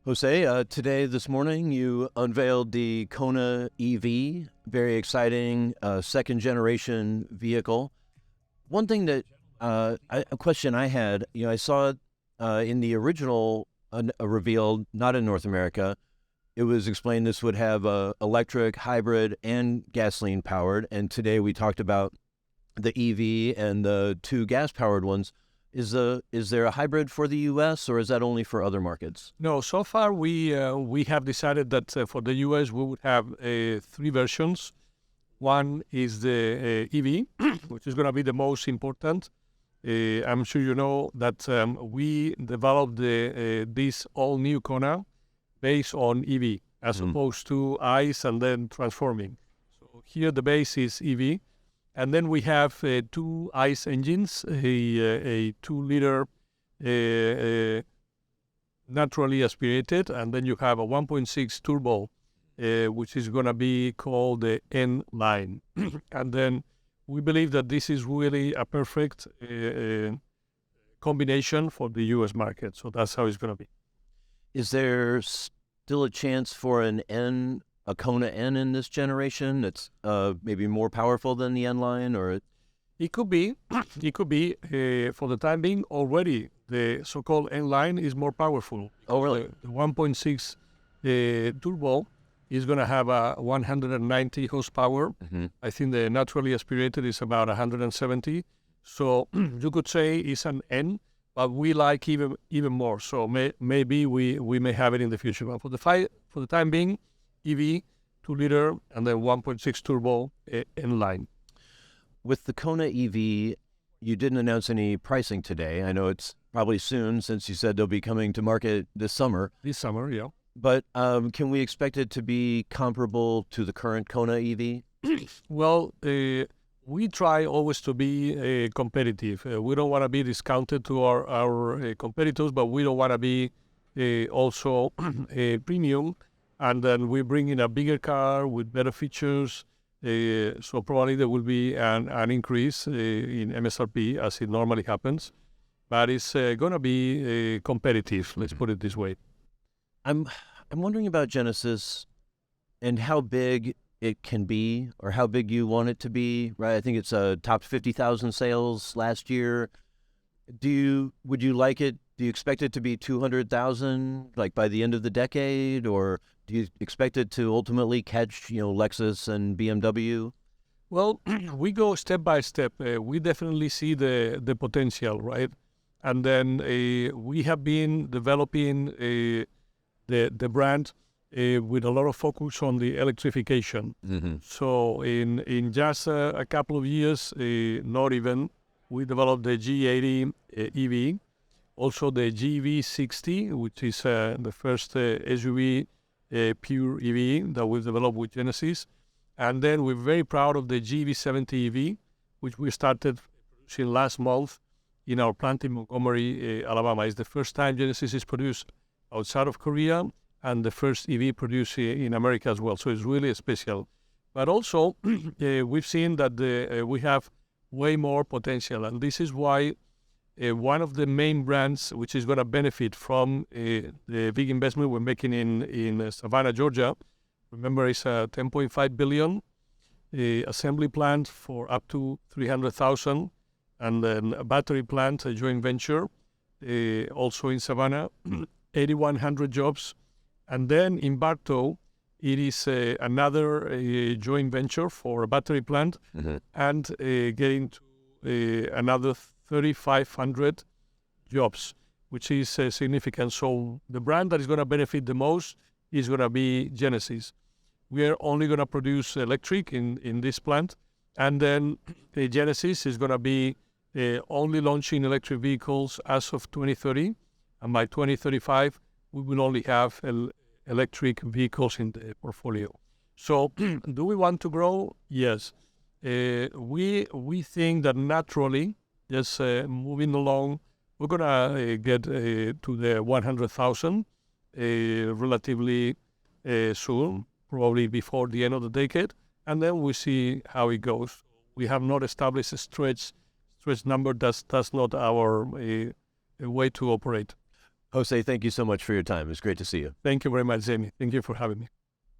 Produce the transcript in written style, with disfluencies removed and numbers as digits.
Jose, this morning, you unveiled the Kona EV, very exciting second generation vehicle. One thing a question I had, I saw it in the original reveal, not in North America. It was explained this would have electric, hybrid, and gasoline powered. And today we talked about the EV and the two gas powered ones. Is there a hybrid for the U.S. or is that only for other markets? No, so far we have decided that for the US we would have three versions. One is the EV, which is going to be the most important. I'm sure you know that we developed this all new Kona based on EV as opposed to ICE and then transforming. So here the base is EV. And then we have two ICE engines, a 2-liter naturally aspirated, and then you have a 1.6 turbo, which is going to be called the N line. And then we believe that this is really a perfect combination for the U.S. market. So that's how it's going to be. Is there still a chance for a Kona N in this generation that's maybe more powerful than the N line, or it could be. It could be. For the time being, already the so-called N line is more powerful. Oh, really? The 1.6 turbo is going to have a 190 horsepower. Mm-hmm. I think the naturally aspirated is about 170. So you could say it's an N, but we like even more. So maybe we may have it in the future. But for the time being, EV, 2-liter, and then 1.6 turbo N line. With the Kona EV, you didn't announce any pricing today. I know it's probably soon since you said they'll be coming to market this summer. This summer, yeah. But can we expect it to be comparable to the current Kona EV? Well, we try always to be competitive. We don't want to be discounted to our competitors, but we don't want to be also premium. And then we bring in a bigger car with better features. So probably there will be an increase in MSRP as it normally happens. But it's going to be competitive, let's put it this way. I'm wondering about Genesis and how big it can be, or how big you want it to be, right? I think it's topped 50,000 sales last year. Would you like it? Do you expect it to be 200,000 like by the end of the decade, or do you expect it to ultimately catch, Lexus and BMW? Well, we go step by step. We definitely see the potential, right? And then we have been developing the brand with a lot of focus on the electrification. Mm-hmm. So in just a couple of years, not even, we developed the G80 EV, also the GV60, which is the first SUV pure EV that we've developed with Genesis. And then we're very proud of the GV70 EV, which we started producing last month in our plant in Montgomery, Alabama. It's the first time Genesis is produced outside of Korea and the first EV produced in America as well. So it's really special. But also, we've seen that we have way more potential. And this is why one of the main brands which is going to benefit from the big investment we're making in Savannah, Georgia. Remember, it's a $10.5 billion assembly plant for up to 300,000, and then a battery plant, a joint venture, also in Savannah, 8,100 jobs. And then in Bartow, it is another joint venture for a battery plant, and getting to another 3,500 jobs, which is significant. So the brand that is going to benefit the most is going to be Genesis. We are only going to produce electric in this plant, and then Genesis is going to be only launching electric vehicles as of 2030, and by 2035 we will only have electric vehicles in the portfolio. So do we want to grow? Yes. We think that naturally, just moving along, we're going to get to the 100,000 relatively soon, probably before the end of the decade, and then we see how it goes. We have not established a stretch number. That's not our way to operate. Jose, thank you so much for your time. It's great to see you. Thank you very much, Jamie. Thank you for having me.